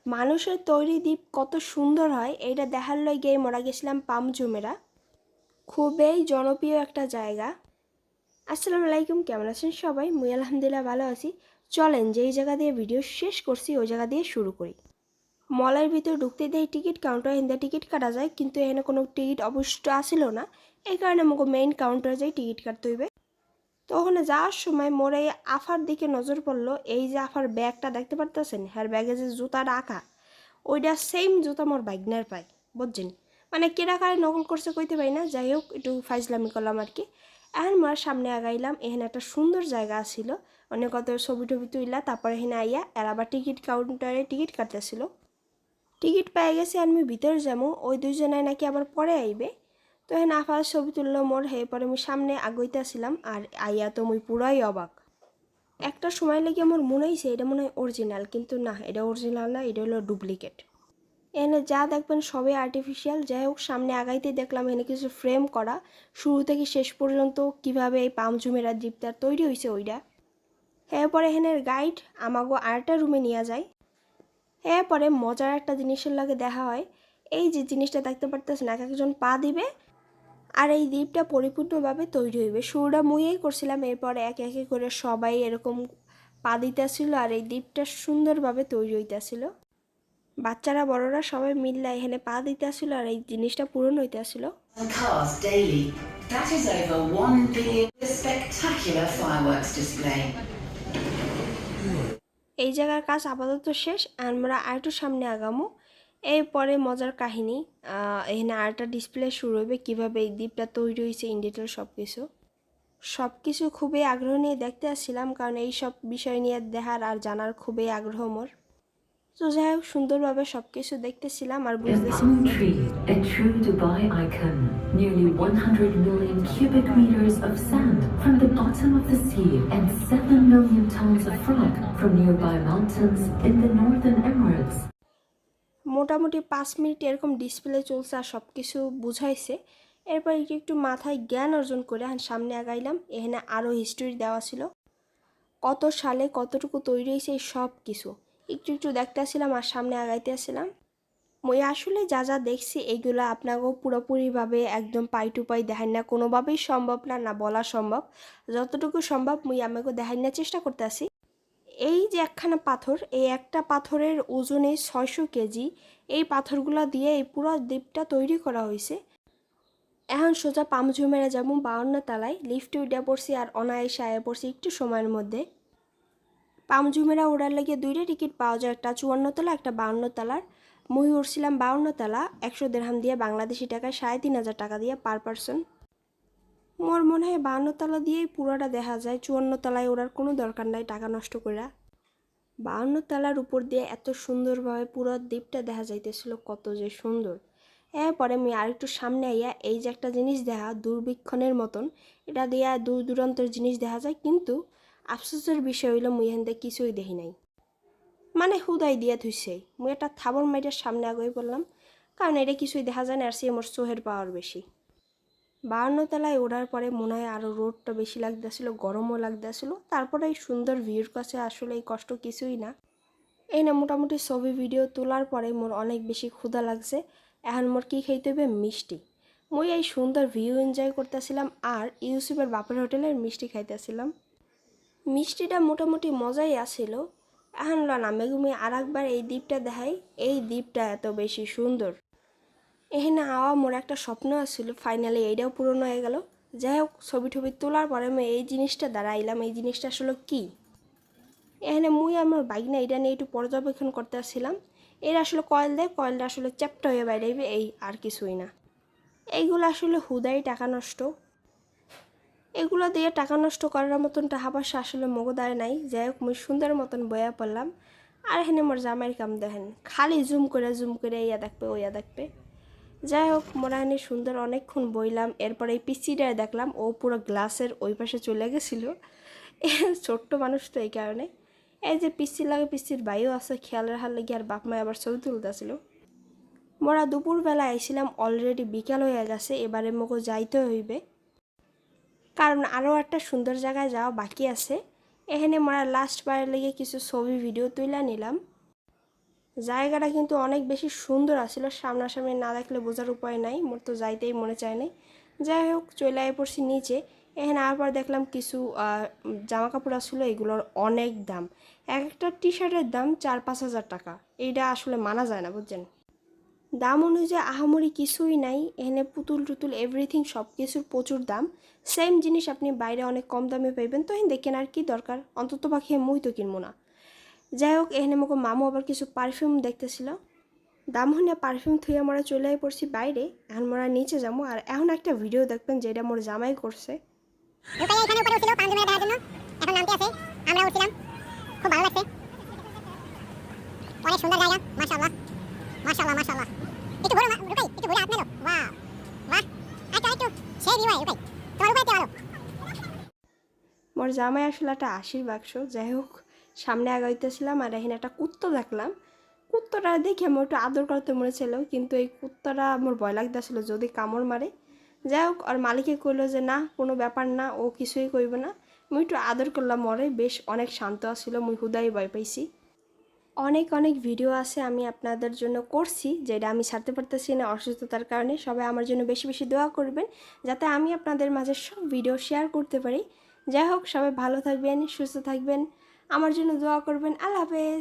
মানুষের তৈরি দ্বীপ কত সুন্দর হয় এইটা দেখার লইগে মোরা গেছিলাম পামজুমেরা। খুবই জনপ্রিয় একটা জায়গা। আসসালামু আলাইকুম, কেমন আছেন সবাই? মুই আলহামদুলিল্লাহ ভালো আছি। চলেন যেই জায়গা দিয়ে ভিডিও শেষ করছি ওই জায়গা দিয়ে শুরু করি। মলের ভিতর ঢুকতে দেয় টিকিট কাউন্টার, হিন্দা টিকিট কাটা যায়, কিন্তু এখানে কোনো টিকিট অবশিষ্ট আসিল না। এই কারণে আমাকে মেইন কাউন্টারে যাই টিকিট কাটতে হইবে। তো ওখানে যাওয়ার সময় মোর এই আফার দিকে নজর পড়লো। এই যে আফার ব্যাগটা দেখতে পারতেছেন, হ্যার ব্যাগে যে জুতাটা আঁকা, ওইটা সেম জুতা মোর বাইকনার পাই, বুঝছেন? মানে কেরা কারে নকল করছে কইতে পারি না, যাই হোক একটু ফাইজলামি করলাম আর কি। এখন মোর সামনে আগাইলাম, এখানে একটা সুন্দর জায়গা ছিল, অনেক কত ছবি টবি তুইলা তারপরে এখানে আইয়া এর আবার টিকিট কাউন্টারে টিকিট কাটতেছিল। টিকিট পেয়ে গেছি, আমি ভিতরে যাবো, ওই দুইজনায় নাকি আবার পরে আইবে। তো এখানে আফার ছবি তুললো মোর, হে পরে আমি সামনে আগাইতেছিলাম আর আইয়া তো মুই পুরাই অবাক। একটা সময় লেগে আমার মনে হয়েছে এটা মনে হয় অরিজিনাল, কিন্তু না, এটা অরিজিনাল না, এটা হলো ডুপ্লিকেট। এখানে যা দেখবেন সবই আর্টিফিশিয়াল। যাই হোক, সামনে আগাইতে দেখলাম এখানে কিছু ফ্রেম করা, শুরু থেকে শেষ পর্যন্ত কিভাবে এই পামঝুমেরা দ্বীপটা তৈরি হয়েছে ওইটা। এরপরে এখানের গাইড আমাগো আরেকটা রুমে নিয়ে যায়। এরপরে মজার একটা জিনিসের লাগে দেখা হয়। এই যে জিনিসটা দেখতে পারতেছেন, এক একজন পা দিবে আর এই দ্বীপটা পরিপূর্ণভাবে তৈরি হইবে। শুরুটা মুইয়েই করছিলাম, এরপরে একে একে করে সবাই এরকম পা দিতেছিল আর এই দ্বীপটা সুন্দরভাবে তৈরি হইতেছিল। বাচ্চারা বড়রা সবাই মিললে এখানে পা দিতেছিল আর এই জিনিসটা পূরণ হইতেছিল। Cars daily. That is over 1 billion. A spectacular fireworks display. এই জায়গার কাজ আপাতত শেষ, আমরা আরেকটু সামনে আগামো। এরপরে মজার কাহিনী, এখানে আরেকটা ডিসপ্লে শুরু হবে, কীভাবে এই দ্বীপটা তৈরি হয়েছে ইন ডিটেল সব কিছু খুবই আগ্রহ নিয়ে দেখতে আসছিলাম, কারণ এই সব বিষয় নিয়ে দেখার আর জানার খুবই আগ্রহ মোর। তো যাই হোক, সুন্দরভাবে সব কিছু দেখতেছিলাম আর বুঝতেছিলাম। A palm tree, a true Dubai icon. Nearly 100 million cubic meters of sand from the bottom of the sea and 7 million tons of rock from nearby mountains in the Northern Emirates. মোটামুটি 5 minute এরকম display চলছে আর সব কিছু বুঝাইছে। এরপর একটু একটু মাথায় জ্ঞান অর্জন করে সামনে আগাইলাম। এখানে আরও হিস্টোরি দেওয়া ছিল, কত সালে কতটুকু তৈরি হয়েছে এই সব কিছু একটু একটু দেখতে আসছিলাম আর সামনে আগাইতে আসছিলাম। মই আসলে যা যা দেখছি এইগুলো আপনাকেও পুরোপুরিভাবে একদম পাই টু পাই দেখাই না, কোনোভাবেই সম্ভব না, না বলা সম্ভব। যতটুকু সম্ভব মুই আমাকে দেখাই না চেষ্টা করতে আসি। এই যে একখানা পাথর, এই একটা পাথরের ওজনে 600 কেজি। এই পাথরগুলো দিয়ে এই পুরো দ্বীপটা তৈরি করা হয়েছে। এখন সোজা পামঝুমেরা যেমন 52 তলায় লিফটে উঠে পড়ছি আর অনায়াসে আয়া পড়ছি একটু সময়ের মধ্যে। পামঝুমেরা ওড়ার লাগিয়ে দুইটা টিকিট পাওয়া যায়, একটা 54 তলা, একটা 52 তলার। মুই উঠছিলাম 52 তলা, 100 দেরহাম দিয়ে, বাংলাদেশি টাকায় 3500 টাকা দিয়ে পার পারসন। মোর মনে হয় 52 তলা দিয়েই পুরোটা দেখা যায়, 54 তলায় ওড়ার কোনো দরকার নাই টাকা নষ্ট করে। 52 তলার উপর দিয়ে এত সুন্দরভাবে পুরো দ্বীপটা দেখা যাইতেছিল, কত যে সুন্দর। এরপরে আমি আরেকটু সামনে আইয়া এই যে একটা জিনিস দেখা, দূরবীক্ষণের মতন, এটা দিয়া দূর দূরান্তের জিনিস দেখা যায়, কিন্তু আফসোসের বিষয় হইল মুই এখান থেকে কিছুই দেখি নাই। মানে হুদাই দিয়া থুইছে। মুই একটা থাবর মাইটার সামনে আগে বললাম, কারণ এটা কিছুই দেখা যায় না, আর সে আমার চোহের পাওয়ার বেশি। 52 তলায় ওঠার পরে মনে হয় আরও রোদটা বেশি লাগতেছিল, গরমও লাগতেছিল। তারপরে এই সুন্দর ভিউর কাছে আসলে এই কষ্ট কিছুই না। এই না মোটামুটি ছবি ভিডিও তোলার পরে মোর অনেক বেশি ক্ষুধা লাগছে। এখন মোর কী খাইতে হবে? মিষ্টি। মুই এই সুন্দর ভিউ এনজয় করতেছিলাম আর ইউসুফের বাপের হোটেলের মিষ্টি খাইতেছিলাম। মিষ্টিটা মোটামুটি মজাই আসছিল। এখন নামে ঘুমে আর একবার এই দ্বীপটা দেখাই, এই দ্বীপটা এত বেশি সুন্দর। এখানে আওয়া মোর একটা স্বপ্ন আসছিল, ফাইনালি এইটাও পূরণ হয়ে গেল। যাই হোক, ছবি টবি তোলার পরে আমি এই জিনিসটা দাঁড়াইলাম, এই জিনিসটা আসলে কী। এখানে মুই আমার বাইক না এটা নিয়ে একটু পর্যবেক্ষণ করতে আসছিলাম। এর আসলে কয়েল দেয়, কয়েলটা আসলে চ্যাপ্টা হয়ে বাইরে এই আর কিছুই না। এইগুলো আসলে হুদাই টাকা নষ্ট। এগুলো দিয়ে টাকা নষ্ট করার মতন টাকা পয়সা আসলে মগদায় নাই। যাই হোক, মুই সুন্দর মতন বয়া পড়লাম। আর এখানে মোর জামাইয়ের কাম দেখেন, খালি জুম করে ইয়া দেখবে ওইয়া দেখবে। যাই হোক, মোরা এখানে সুন্দর অনেকক্ষণ বইলাম। এরপরে এই পিসিটা দেখলাম, ও পুরো গ্লাসের ওই পাশে চলে গেছিলো। ছোট্ট মানুষ তো এই কারণে। এই যে পিসির লাগে, পিসির বাইও আছে, খেয়াল রাখার লাগে, আর বাপ মায় আবার ছবি তুলতেছিল। মোরা দুপুরবেলা আইছিলাম, অলরেডি বিকাল হয়ে গেছে। এবারে মোকে যাইতে হইবে, কারণ আরও একটা সুন্দর জায়গায় যাওয়া বাকি আছে। এখানে মোরা লাস্ট বারের লেগে কিছু ছবি ভিডিও তুলে নিলাম। জায়গাটা কিন্তু অনেক বেশি সুন্দর আছিল, সামনাসামনি না দেখলে বোঝার উপায় নাই, মোর তো যাইতেই মনে চায় নাই। যাই হোক চলে আয় পড়ছি নিচে। এখানে আবার দেখলাম কিছু জামা কাপড় আসলো, এগুলোর অনেক দাম। এক একটা টি শার্টের দাম 4-5 হাজার টাকা। এইটা আসলে মানা যায় না, বুঝছেন। দাম অনুযায়ী আহামরি কিছুই নাই, এখানে পুতুল টুতুল এভরিথিং সব কিছুর প্রচুর দাম। সেম জিনিস আপনি বাইরে অনেক কম দামে পাইবেন, তো এখানে দেখেন আর কি দরকার, অন্তত পাখি মুই তো কিনবো না। যাই হোক এখানে মোকে মামু আবার কিছু পারফিউম দেখতেছিল। দাম হইনা পারফিউম থুয়ে আমরা চলে পড়ছি বাইরে। এখন মোরা নিচে যাবো, আর এখন একটা ভিডিও দেখবেন যেটা মোর জামাই করছে। রূপাইয়া এখানে উপরে উঠছিল পাঞ্জুমের দেখার জন্য, এখন নামতে আছে, আমরা উঠছিলাম, খুব ভালো লাগছে, অনেক সুন্দর জায়গা, মাশাআল্লাহ মাশাআল্লাহ মাশাআল্লাহ। একটু ঘুরো রূপাই, একটু ঘুরে হাত মেলো, বাহ বাহ, একটু সেই ভিউ রূপাই, তোমার রূপাইতে ভালো। মোর জামাই আসলে একটা আশির বাক্স। যাই হোক সামনে আগাইতেছিলাম, আর এখানে একটা কুত্তা দেখলাম। কুত্তাটা দেখে আমার একটু আদর করতে মনে ছিল, কিন্তু এই কুত্তাটা আমার ভয় লাগতেছিল যদি কামড় মারে। যাই হোক আর মালিকে কইলো যে না কোনো ব্যাপার না, ও কিছুই কইবে না। মুই একটু আদর করলাম মরে, বেশ অনেক শান্ত আসছিল, মুই হুদাই ভয় পাইছি। অনেক অনেক ভিডিও আছে আমি আপনাদের জন্য করছি, যেটা আমি ছাড়তে পারতেছি না অসুস্থতার কারণে। সবাই আমার জন্য বেশি বেশি দোয়া করবেন, যাতে আমি আপনাদের মাঝে সব ভিডিও শেয়ার করতে পারি। যাই হোক সবাই ভালো থাকবেন, সুস্থ থাকবেন, আমার জন্য দোয়া করবেন। আল্লাহ হাফেজ।